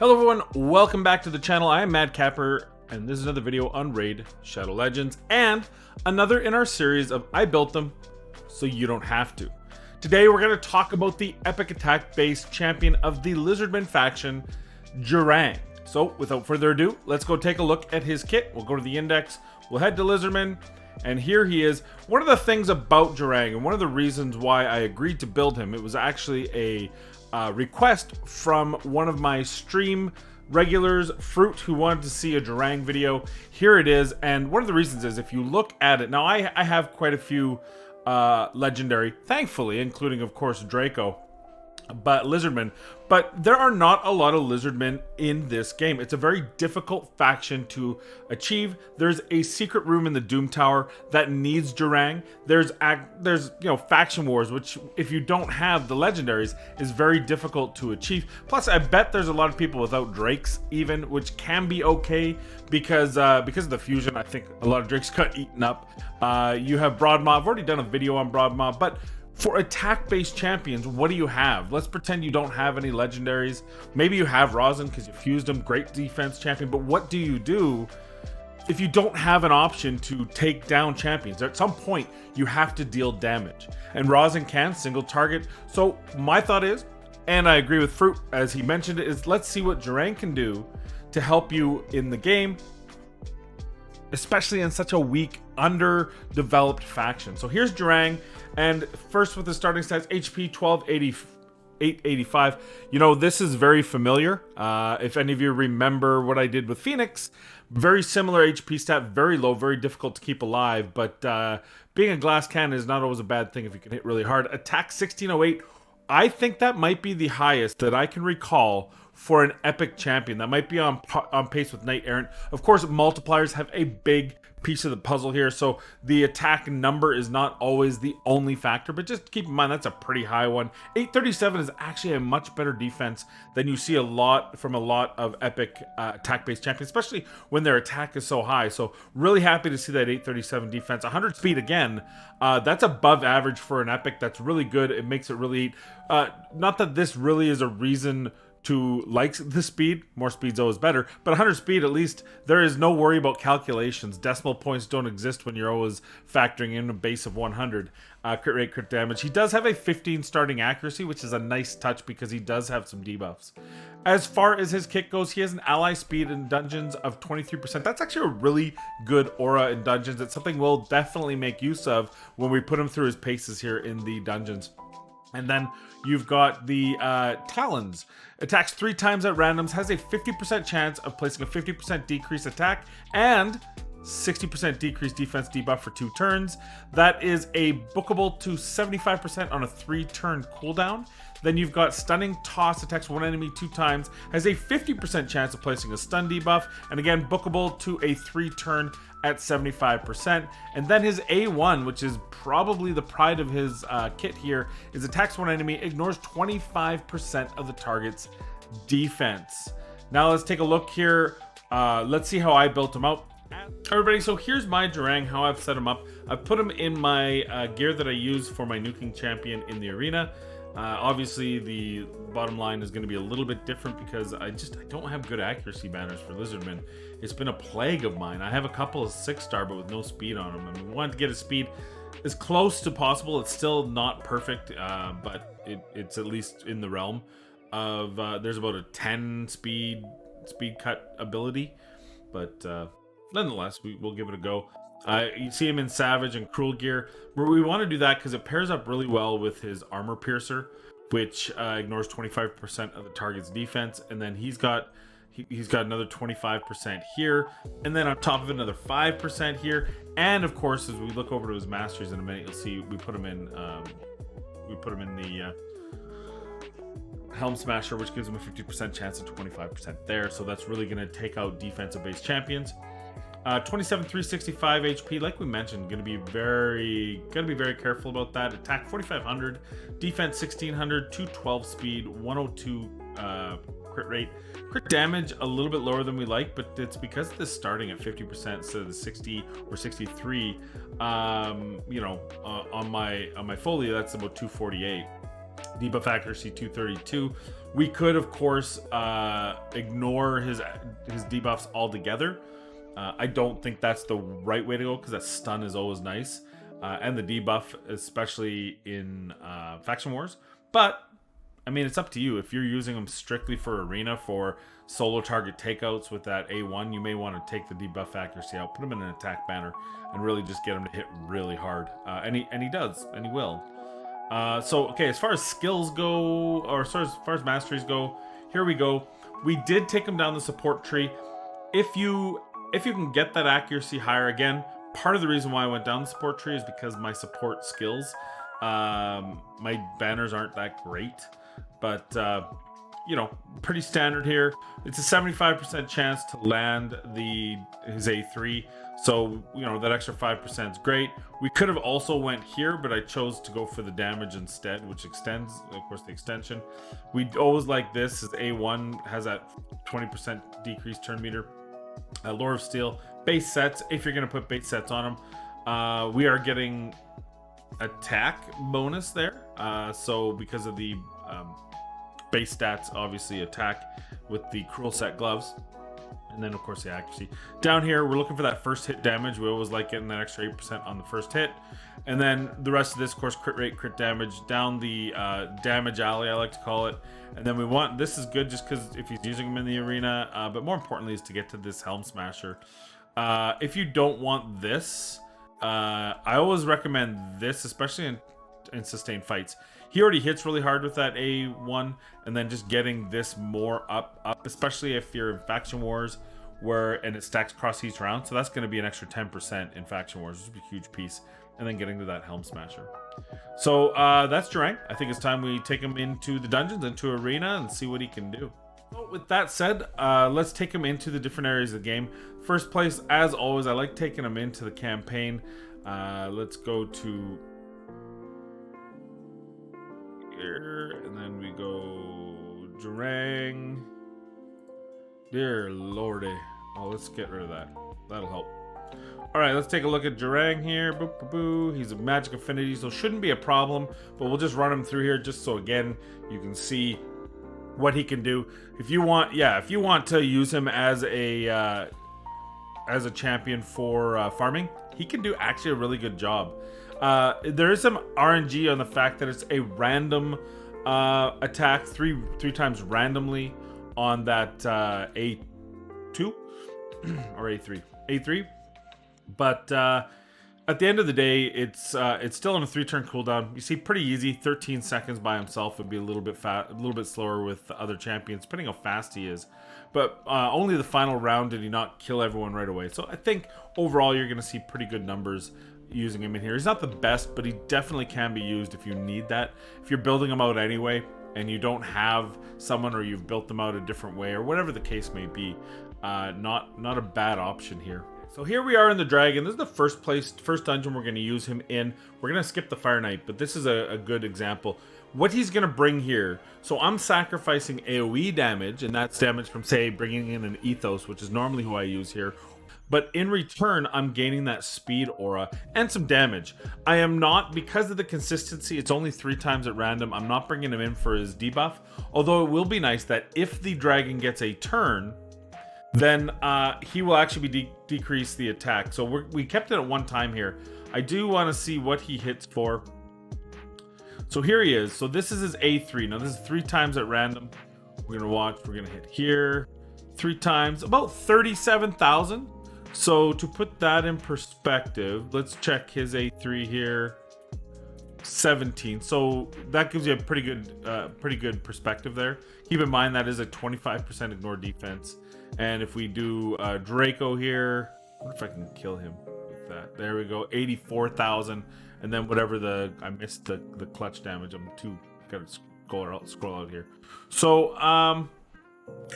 Hello everyone, welcome back to the channel. I am Madcapper, and this is another video on Raid Shadow Legends, and another in our series of I built them so you don't have to. Today we're going to talk about the epic attack based champion of the Lizardmen faction, Jarang. So without further ado, let's go take a look at his kit. We'll go to the index, we'll head to Lizardmen, and here he is. One of the things about Jarang, and one of the reasons why I agreed to build him, it was actually a request from one of my stream regulars, Fruit, who wanted to see a Jarang video. Here it is, and one of the reasons is if you look at it, now I have quite a few legendary, thankfully, including of course Draco, but Lizardmen, but there are not a lot of Lizardmen in this game. It's a very difficult faction to achieve. There's a secret room in the Doom Tower that needs Jarang. There's faction wars, which if you don't have the legendaries is very difficult to achieve. Plus I bet there's a lot of people without Drakes even, which can be okay because of the fusion. I think a lot of Drakes got eaten up. You have Broadmaw. I've already done a video on Broadmaw, but for attack-based champions, what do you have? Let's pretend you don't have any legendaries. Maybe you have Rosin because you fused him, great defense champion, but what do you do if you don't have an option to take down champions? At some point, you have to deal damage. And Rosin can single target. So my thought is, and I agree with Fruit, as he mentioned it, is let's see what Jarang can do to help you in the game, especially in such a weak, underdeveloped faction. So here's Jarang, and first with the starting stats, HP 885. You know, this is very familiar. If any of you remember what I did with Phoenix, very similar HP stat, very low, very difficult to keep alive, but being a glass cannon is not always a bad thing if you can hit really hard. Attack 1608. I think that might be the highest that I can recall for an epic champion. That might be on pace with Knight Errant. Of course, multipliers have a big piece of the puzzle here, so the attack number is not always the only factor, but just keep in mind that's a pretty high one. 837 is actually a much better defense than you see from a lot of epic attack-based champions, especially when their attack is so high. So really happy to see that 837 defense. 100 speed again, that's above average for an epic. That's really good. It makes it really not that this really is a reason to like the speed. More speed's always better, but 100 speed, at least there is no worry about calculations. Decimal points don't exist when you're always factoring in a base of 100. Crit rate, crit damage. He does have a 15 starting accuracy, which is a nice touch because he does have some debuffs. As far as his kit goes, he has an ally speed in dungeons of 23%. That's actually a really good aura in dungeons. It's something we'll definitely make use of when we put him through his paces here in the dungeons. And then you've got the Talons. Attacks 3 times at randoms, has a 50% chance of placing a 50% decrease attack and 60% decrease defense debuff for 2 turns. That is a bookable to 75% on a 3-turn cooldown. Then you've got Stunning Toss, attacks 1 enemy 2 times, has a 50% chance of placing a stun debuff, and again bookable to a 3-turn at 75%. And then his A1, which is probably the pride of his kit here, is attacks 1 enemy, ignores 25% of the target's defense. Now let's take a look here. Let's see how I built him out. Everybody, so here's my Jarang, how I've set him up. I've put him in my gear that I use for my nuking champion in the arena. Obviously the bottom line is going to be a little bit different because I don't have good accuracy banners for Lizardmen. It's been a plague of mine. I have a couple of 6-star but with no speed on them. I mean, we wanted to get a speed as close to possible. It's still not perfect, but it's at least in the realm of there's about a 10 speed cut ability, but nonetheless we'll give it a go. You see him in Savage and Cruel gear, where we want to do that because it pairs up really well with his Armor Piercer, which ignores 25% of the target's defense, and then he's got another 25% here, and then on top of it, another 5% here. And of course, as we look over to his masteries in a minute, you'll see we put him in the Helm Smasher, which gives him a 50% chance and 25% there. So that's really going to take out defensive-based champions. 27 365 HP, like we mentioned, gonna be very careful about that. Attack 4500, defense 1600, 212 speed, 102 crit rate. Crit damage a little bit lower than we like, but it's because this starting at 50% instead of the 60 or 63. On my folio, that's about 248. Debuff accuracy 232. We could, of course, ignore his debuffs altogether. I don't think that's the right way to go, because that stun is always nice. And the debuff, especially in Faction Wars. But, I mean, it's up to you. If you're using them strictly for Arena, for solo target takeouts with that A1, you may want to take the debuff accuracy out, put him in an attack banner, and really just get him to hit really hard. And he does, and he will. So, okay, as far as skills go, or as far as masteries go, here we go. We did take him down the support tree. If you can get that accuracy higher, again, part of the reason why I went down the support tree is because my support skills, my banners aren't that great, but you know, pretty standard here. It's a 75% chance to land his A3, so you know that extra 5% is great. We could have also went here, but I chose to go for the damage instead, which extends, of course, the extension. We always like this. His A1 has that 20% decreased turn meter. Lore of Steel base sets, if you're going to put base sets on them. We are getting attack bonus there, so because of the base stats, obviously attack with the cruel set gloves, and then of course the accuracy. Down here we're looking for that first hit damage. We always like getting that extra 8% on the first hit, and then the rest of this, of course, crit rate, crit damage down the damage alley, I like to call it. And then we want, this is good just because if he's using them in the arena, but more importantly is to get to this Helm Smasher. If you don't want this, I always recommend this, especially in sustained fights. He already hits really hard with that A1, and then just getting this more up, especially if you're in Faction Wars, and it stacks across each round. So that's going to be an extra 10% in Faction Wars, which would be a huge piece. And then getting to that Helm Smasher. So that's Jarang. I think it's time we take him into the dungeons, into arena, and see what he can do. So with that said, let's take him into the different areas of the game. First place, as always, I like taking him into the campaign. Let's go to here, and then we go Jarang. Dear lordy. Oh, let's get rid of that. That'll help. Alright, let's take a look at Jarang here. Boop, boop, boop. He's a magic affinity, so shouldn't be a problem. But we'll just run him through here just so, again, you can see what he can do. If you want, if you want to use him as a champion for farming, he can do actually a really good job. There is some RNG on the fact that it's a random attack, three times randomly on that A2 or A3. But at the end of the day, it's still on a 3-turn cooldown. You see, pretty easy. 13 seconds by himself would be a little bit slower with the other champions, depending how fast he is. But only the final round did he not kill everyone right away. So I think overall you're going to see pretty good numbers using him in here. He's not the best, but he definitely can be used if you need that. If you're building him out anyway, and you don't have someone, or you've built them out a different way, or whatever the case may be, not a bad option here. So here we are in the Dragon. This is the first dungeon we're going to use him in. We're going to skip the Fire Knight, but this is a good example. What he's going to bring here, so I'm sacrificing AoE damage, and that's damage from, say, bringing in an Ethos, which is normally who I use here. But in return, I'm gaining that speed aura and some damage. I am not, because of the consistency, it's only 3 times at random, I'm not bringing him in for his debuff. Although it will be nice that if the dragon gets a turn, then he will actually be decrease the attack. So we kept it at 1 time here. I do want to see what he hits for. So here he is. So this is his A3. Now this is 3 times at random. We're going to watch. We're going to hit here 3 times. About 37,000. So to put that in perspective, let's check his A3 here. 17. So that gives you a pretty good perspective there. Keep in mind that is a 25% ignore defense. And if we do Draco here, I wonder if I can kill him with that. There we go, 84,000. And then whatever I missed the clutch damage. I'm gotta scroll out here. So I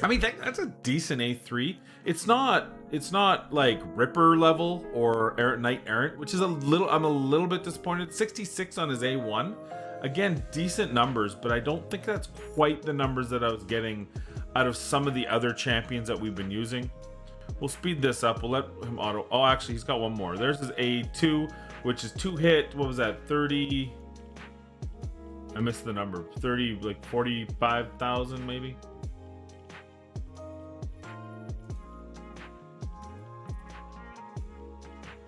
mean that's a decent A3. It's not like Ripper level or Knight Errant, which is I'm a little bit disappointed. 66 on his A1. Again, decent numbers, but I don't think that's quite the numbers that I was getting out of some of the other champions that we've been using. We'll speed this up. We'll let him auto. Oh, actually, he's got one more. There's his A2, which is 2 hit. What was that? 30. I missed the number. 30, like 45,000 maybe.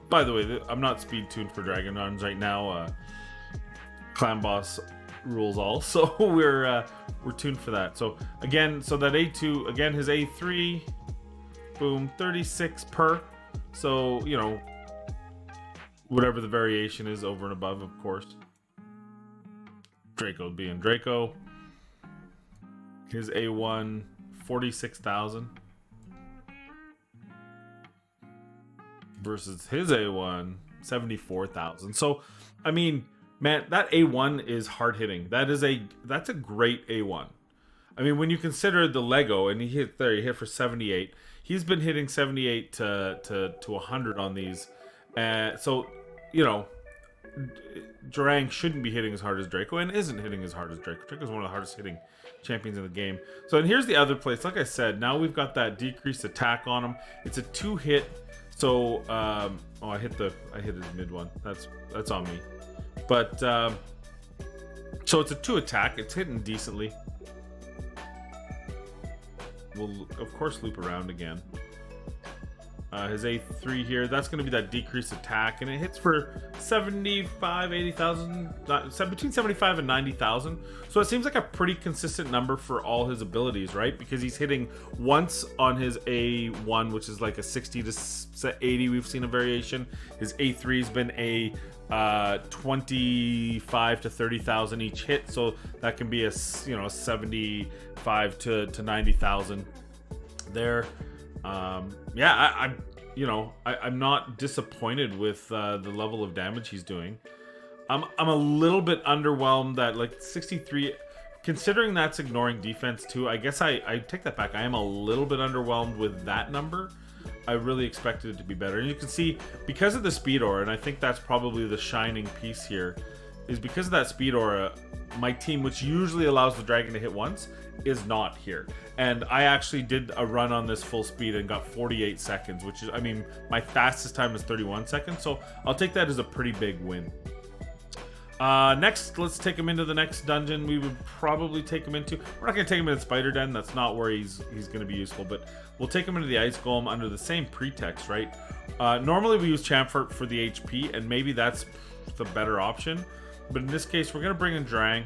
By the way, I'm not speed tuned for Dragon runs right now. Clan Boss rules all, so we're tuned for that. So again, so that A2, again, his A3, boom, 36 per. So, you know, whatever the variation is over and above, of course. Draco being Draco. His A1, 46,000. Versus his A1, 74,000. So, I mean, man, that A1 is hard hitting. That's a great A1. I mean, when you consider the Lego, and he hit for 78. He's been hitting 78 to 100 on these. So, you know, Jarang shouldn't be hitting as hard as Draco, and isn't hitting as hard as Draco. Draco's one of the hardest hitting champions in the game. So, and here's the other place. Like I said, now we've got that decreased attack on him. It's a 2-hit. So, I hit his mid one. That's on me. But so it's a 2 attack. It's hitting decently. We'll of course loop around again. His A3 here, that's going to be that decreased attack, and it hits for 75, 80,000, between 75 and 90,000. So it seems like a pretty consistent number for all his abilities, right? Because he's hitting once on his A1, which is like a 60 to 80. We've seen a variation. His A3's been a 25 to 30,000 each hit, so that can be a 75 to 90,000 there. Yeah, I'm not disappointed with the level of damage he's doing. I'm a little bit underwhelmed that like 63, considering that's ignoring defense too. I guess I take that back. I am a little bit underwhelmed with that number. I really expected it to be better. And you can see, because of the speed aura, and I think that's probably the shining piece here, is because of that speed aura, my team, which usually allows the dragon to hit once, is not here. And I actually did a run on this full speed and got 48 seconds, which is, I mean, my fastest time is 31 seconds, so I'll take that as a pretty big win. Next, let's take him into the next dungeon. We would probably take him into, we're not going to take him into Spider Den, that's not where he's going to be useful, but we'll take him into the Ice Golem under the same pretext, right? Normally we use Chamfort for the HP, and maybe that's the better option, but in this case we're going to bring in Durang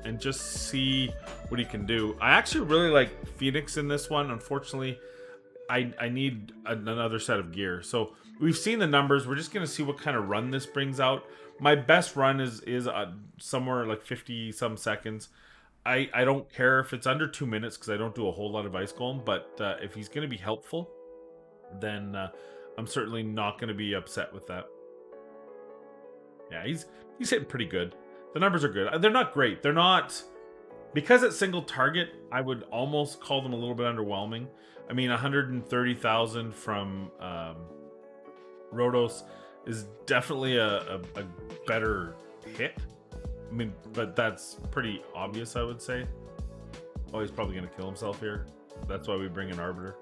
and just see what he can do. I actually really like Phoenix in this one. Unfortunately, I need another set of gear. So we've seen the numbers. We're just going to see what kind of run this brings out. My best run is somewhere like 50 some seconds. I don't care if it's under 2 minutes because I don't do a whole lot of Ice Golem, but if he's going to be helpful, then I'm certainly not going to be upset with that. Yeah, he's hitting pretty good. The numbers are good. They're not great. They're not, because it's single target, I would almost call them a little bit underwhelming. I mean, 130,000 from Rotos is definitely a better hit. I mean, but that's pretty obvious, I would say. Oh, he's probably going to kill himself here. That's why we bring in Arbiter.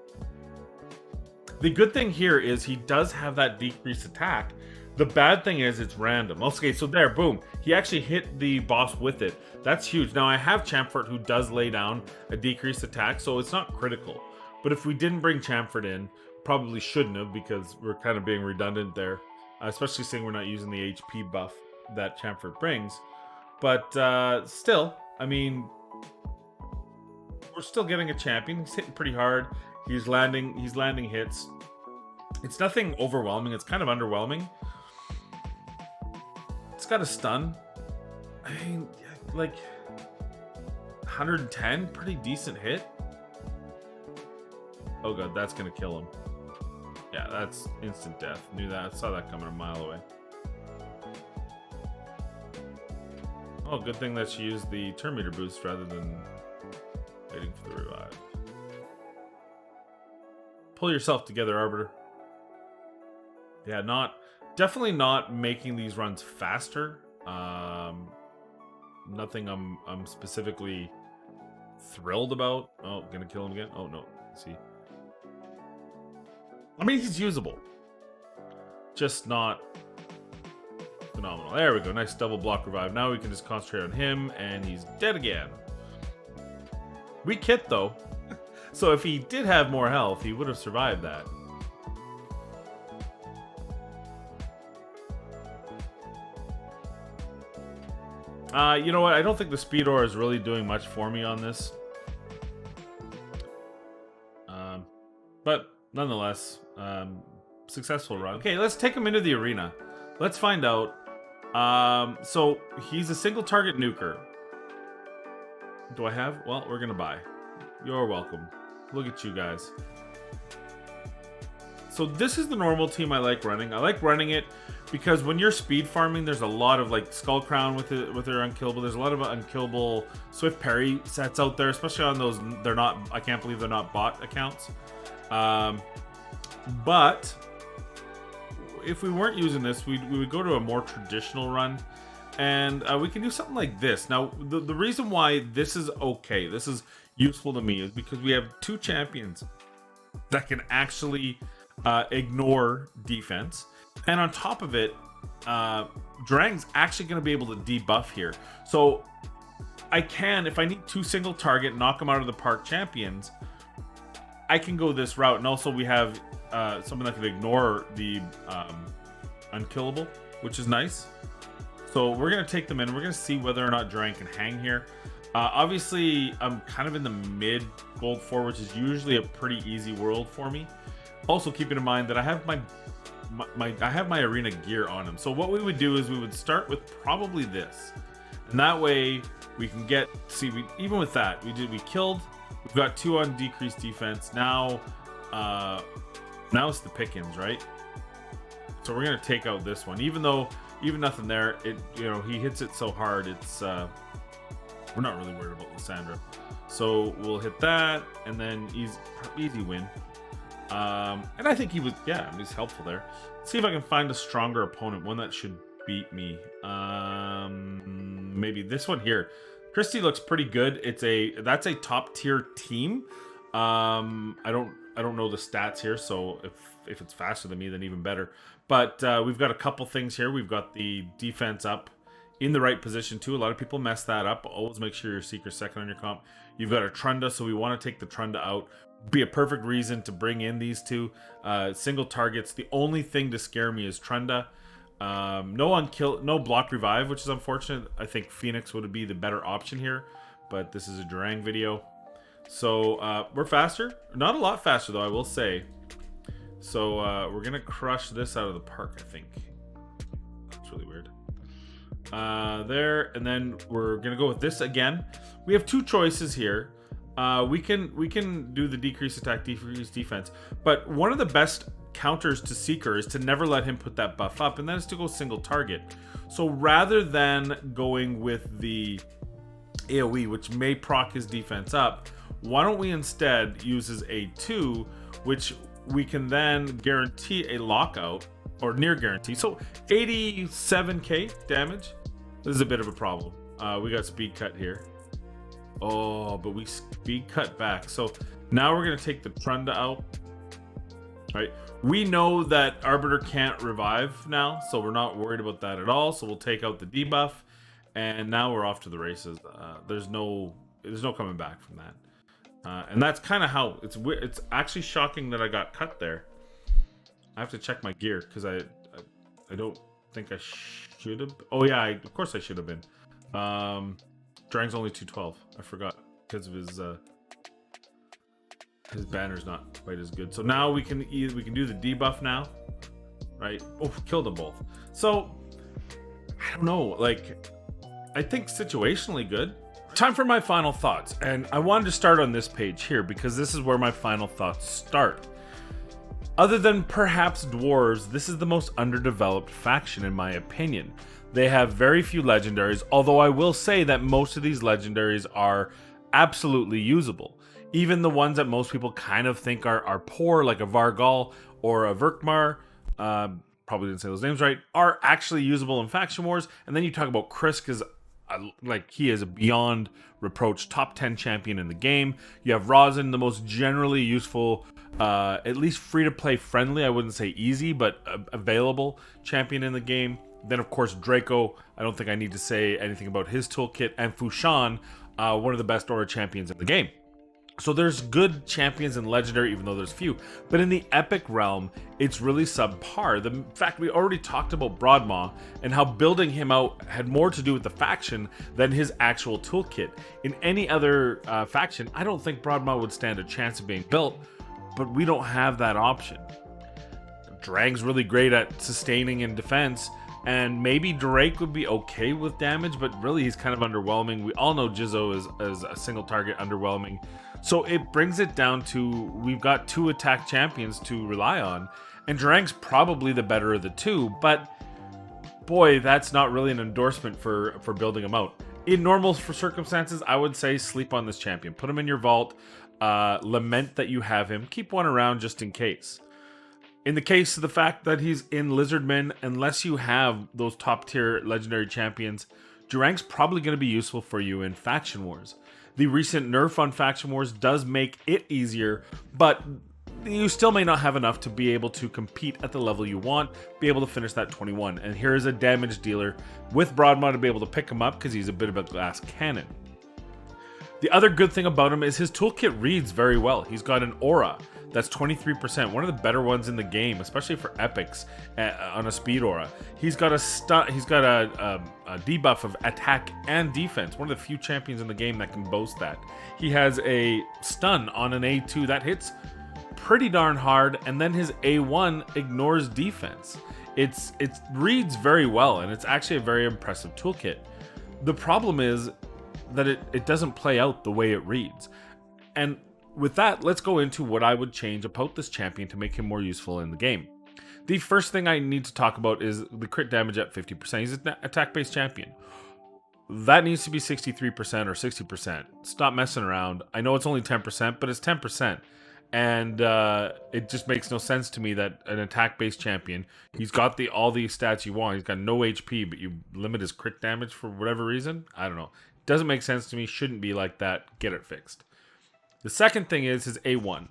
The good thing here is he does have that decreased attack. The bad thing is it's random. Okay, so there, boom. He actually hit the boss with it. That's huge. Now, I have Chamfort who does lay down a decreased attack, so it's not critical. But if we didn't bring Chamfort in, probably shouldn't have, because we're kind of being redundant there. Especially seeing we're not using the HP buff that Chamfort brings. But still, I mean, we're still getting a champion. He's hitting pretty hard. He's landing hits. It's nothing overwhelming. It's kind of underwhelming. It's got a stun. I mean, like 110, pretty decent hit. Oh god, that's gonna kill him. Yeah, that's instant death. Knew that. Saw that coming a mile away. Oh, good thing that she used the turn meter boost rather than waiting for the revive. Pull yourself together, Arbiter. Yeah, definitely not making these runs faster. Nothing I'm specifically thrilled about. Oh, gonna kill him again? Oh no. Let's see. I mean, he's usable. Just not Phenomenal. There we go. Nice double block revive. Now we can just concentrate on him, and he's dead again. Weak hit, though. So if he did have more health, he would have survived that. You know what? I don't think the Speed Aura is really doing much for me on this. But nonetheless, successful run. Okay, let's take him into the arena. Let's find out. So he's a single target nuker. Do I have? Well, we're gonna buy. You're welcome. Look at you guys. So this is the normal team I like running. I like running it because when you're speed farming, there's a lot of like Skull Crown with their unkillable. There's a lot of unkillable Swift Parry sets out there, especially on those. They're not. I can't believe they're not bot accounts. But if we weren't using this, we would go to a more traditional run, and we can do something like this. Now, the reason why this is okay, this is useful to me, is because we have two champions that can actually ignore defense, and on top of it, Durang's actually going to be able to debuff here. So I can, if I need two single target, knock them out of the park champions, I can go this route. And also we have someone that can ignore the unkillable, which is nice. So we're going to take them in. We're going to see whether or not Jarang can hang here. Obviously, I'm kind of in the mid gold 4, which is usually a pretty easy world for me. Also, keeping in mind that I have my arena gear on him. So what we would do is we would start with probably this, and that way we can get. See, even with that, we killed. We've got 2 on decreased defense. Now it's the pickings, right? So we're gonna take out this one, even nothing there. He hits it so hard. It's we're not really worried about Lysandra. So we'll hit that, and then easy win. And I think he's helpful there. Let's see if I can find a stronger opponent, one that should beat me. Maybe this one here. Christie looks pretty good. That's a top tier team. I don't know the stats here, so if it's faster than me, then even better. But we've got a couple things here. We've got the defense up in the right position too. A lot of people mess that up. Always make sure your Seeker's second on your comp. You've got a Trunda, so we want to take the Trunda out. Be a perfect reason to bring in these two single targets. The only thing to scare me is Trunda. No block revive, which is unfortunate. I think Phoenix would be the better option here, but this is a Jarang video. So we're faster. Not a lot faster though, I will say. So we're gonna crush this out of the park, I think. That's really weird. There, and then we're gonna go with this again. We have two choices here. We can do the decrease attack, decrease defense, but one of the best counters to Seeker is to never let him put that buff up, and that is to go single target. So rather than going with the AoE, which may proc his defense up, why don't we instead use his A2, which we can then guarantee a lockout, or near guarantee. So 87k damage. This is a bit of a problem. We got speed cut here. Oh, but we speed cut back. So now we're going to take the Trunda out. Right? We know that Arbiter can't revive now, so we're not worried about that at all. So we'll take out the debuff, and now we're off to the races. There's no coming back from that. And that's kind of how it's actually shocking that I got cut there. I have to check my gear because I don't think I should have. Oh yeah, of course I should have been. Jarang's only 212. I forgot because of his banner's not quite as good. So now we can do the debuff now, right? Oh, killed them both. So I don't know. Like, I think situationally good. Time for my final thoughts, and I wanted to start on this page here because this is where my final thoughts start. Other than perhaps dwarves, this is the most underdeveloped faction in my opinion. They have very few legendaries, although I will say that most of these legendaries are absolutely usable. Even the ones that most people kind of think are poor, like a Vargal or a Verkmar, probably didn't say those names right, are actually usable in Faction Wars. And then you talk about Chris, because he is a beyond reproach top 10 champion in the game. You have Rosin, the most generally useful, at least free to play friendly, I wouldn't say easy, but available champion in the game. Then, of course, Draco. I don't think I need to say anything about his toolkit. And Fushan, one of the best aura champions in the game. So there's good champions in Legendary, even though there's few. But in the Epic realm, it's really subpar. The fact we already talked about Broadmaw and how building him out had more to do with the faction than his actual toolkit. In any other faction, I don't think Broadmaw would stand a chance of being built, but we don't have that option. Durang's really great at sustaining and defense, and maybe Drake would be okay with damage, but really he's kind of underwhelming. We all know Jizzo is a single target underwhelming. So it brings it down to we've got 2 attack champions to rely on, and Jarang's probably the better of the 2, but boy, that's not really an endorsement for building him out. In normal circumstances, I would say sleep on this champion. Put him in your vault, lament that you have him, keep one around just in case. In the case of the fact that he's in Lizardmen, unless you have those top tier legendary champions, Jarang's probably going to be useful for you in Faction Wars. The recent nerf on Faction Wars does make it easier, but you still may not have enough to be able to compete at the level you want, be able to finish that 21. And here is a damage dealer with Broadmaw to be able to pick him up because he's a bit of a glass cannon. The other good thing about him is his toolkit reads very well. He's got an aura that's 23%, one of the better ones in the game, especially for epics on a speed aura. He's got a debuff of attack and defense, one of the few champions in the game that can boast that. He has a stun on an A2 that hits pretty darn hard, and then his A1 ignores defense. It reads very well, and it's actually a very impressive toolkit. The problem is that it doesn't play out the way it reads. And with that, let's go into what I would change about this champion to make him more useful in the game. The first thing I need to talk about is the crit damage at 50%. He's an attack-based champion. That needs to be 63% or 60%. Stop messing around. I know it's only 10%, but it's 10%. And it just makes no sense to me that an attack-based champion, he's got all the stats you want. He's got no HP, but you limit his crit damage for whatever reason. I don't know. Doesn't make sense to me. Shouldn't be like that. Get it fixed. The second thing is his A1.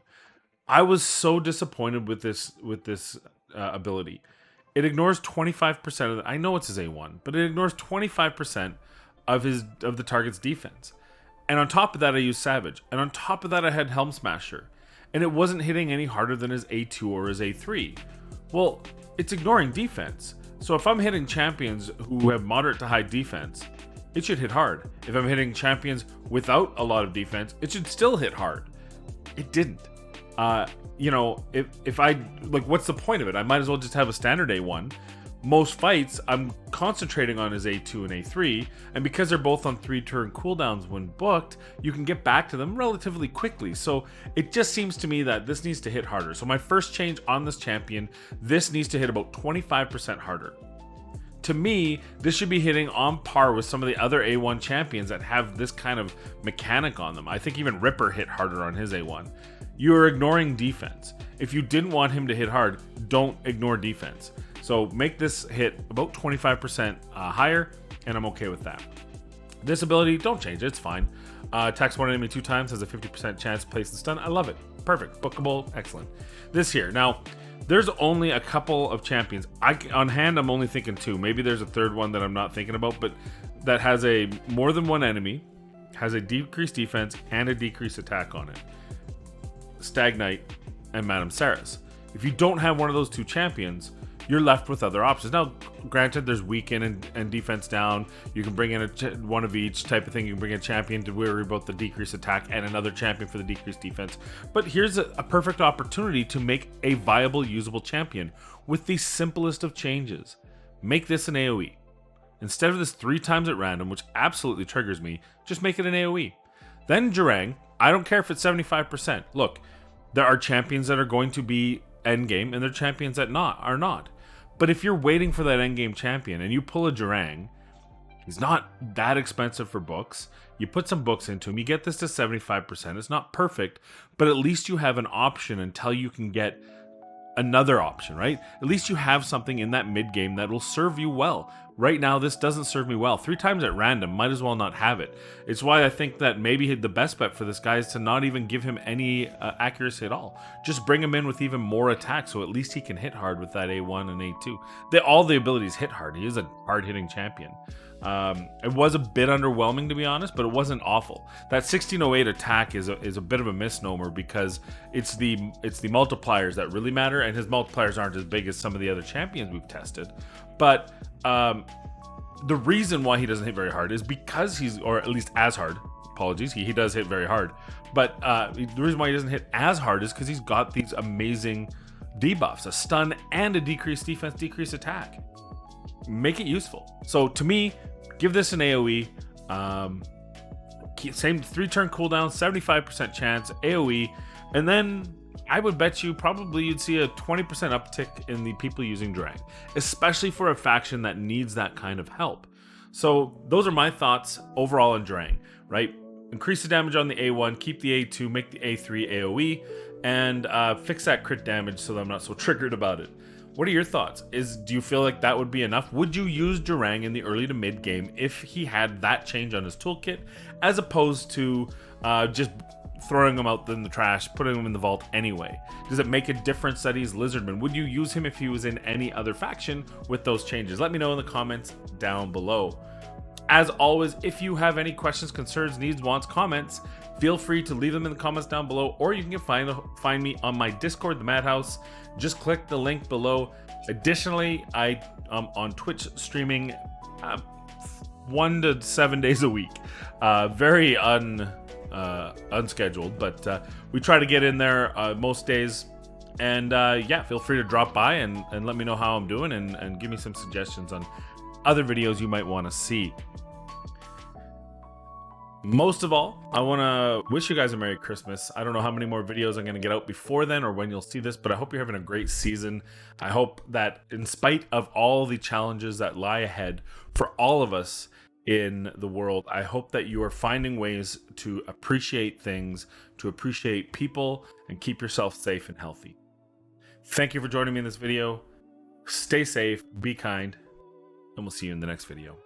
I was so disappointed with this ability. It ignores 25% of I know it's his A1, but it ignores 25% of the target's defense. And on top of that, I used Savage. And on top of that, I had Helm Smasher. And it wasn't hitting any harder than his A2 or his A3. Well, it's ignoring defense. So if I'm hitting champions who have moderate to high defense, it should hit hard. If I'm hitting champions without a lot of defense, it should still hit hard. It didn't. If I, what's the point of it? I might as well just have a standard A1. Most fights, I'm concentrating on his A2 and A3, and because they're both on 3-turn cooldowns when booked, you can get back to them relatively quickly. So it just seems to me that this needs to hit harder. So my first change on this champion, this needs to hit about 25% harder. To me, this should be hitting on par with some of the other A1 champions that have this kind of mechanic on them. I think even Ripper hit harder on his A1. You're ignoring defense. If you didn't want him to hit hard, don't ignore defense. So make this hit about 25% higher, and I'm okay with that. This ability, don't change it, it's fine. Attacks one enemy 2 times, has a 50% chance to place the stun. I love it. Perfect. Bookable, excellent. This here. Now, there's only a couple of champions. On hand, I'm only thinking 2. Maybe there's a third one that I'm not thinking about, but that has a more than one enemy, has a decreased defense, and a decreased attack on it. Stag Knight and Madame Saris. If you don't have one of those 2 champions, you're left with other options. Now, granted, there's weaken and defense down. You can bring in one of each type of thing. You can bring a champion to worry about the decreased attack and another champion for the decreased defense. But here's a perfect opportunity to make a viable, usable champion with the simplest of changes. Make this an AoE. Instead of this 3 times at random, which absolutely triggers me, just make it an AoE. Then Jarang, I don't care if it's 75%. Look, there are champions that are going to be endgame, and there are champions that are not. But if you're waiting for that endgame champion and you pull a Jarang, he's not that expensive for books. You put some books into him, you get this to 75%. It's not perfect, but at least you have an option until you can get another option, right? At least you have something in that mid game that will serve you well. Right now, this doesn't serve me well. 3 times at random, might as well not have it. It's why I think that maybe the best bet for this guy is to not even give him any accuracy at all. Just bring him in with even more attack, so at least he can hit hard with that A1 and A2. All the abilities hit hard. He is a hard-hitting champion. It was a bit underwhelming, to be honest, but it wasn't awful. That 1608 attack is a bit of a misnomer because it's the multipliers that really matter, and his multipliers aren't as big as some of the other champions we've tested. But the reason why he doesn't hit very hard is because or at least as hard. Apologies, he does hit very hard. But the reason why he doesn't hit as hard is because he's got these amazing debuffs, a stun and a decreased defense, decreased attack. Make it useful. So to me, give this an AoE. Same 3-turn cooldown, 75% chance, AoE, and then I would bet you probably you'd see a 20% uptick in the people using Durang, especially for a faction that needs that kind of help. So those are my thoughts overall on Jarang, right? Increase the damage on the A1, keep the A2, make the A3 AoE, and fix that crit damage so that I'm not so triggered about it. What are your thoughts? Do you feel like that would be enough? Would you use Jarang in the early to mid game if he had that change on his toolkit, as opposed to just throwing him out in the trash, putting him in the vault anyway? Does it make a difference that he's Lizardman? Would you use him if he was in any other faction with those changes? Let me know in the comments down below. As always, if you have any questions, concerns, needs, wants, comments, feel free to leave them in the comments down below, or you can find me on my Discord, the Madhouse. Just click the link below. Additionally, I am on Twitch streaming 1 to 7 days a week. Very unscheduled, but we try to get in there most days. And yeah, feel free to drop by and let me know how I'm doing, and give me some suggestions on other videos you might want to see. Most of all, I want to wish you guys a Merry Christmas. I don't know how many more videos I'm going to get out before then or when you'll see this, but I hope you're having a great season. I hope that in spite of all the challenges that lie ahead for all of us in the world, I hope that you are finding ways to appreciate things, to appreciate people, and keep yourself safe and healthy. Thank you for joining me in this video. Stay safe, be kind, and we'll see you in the next video.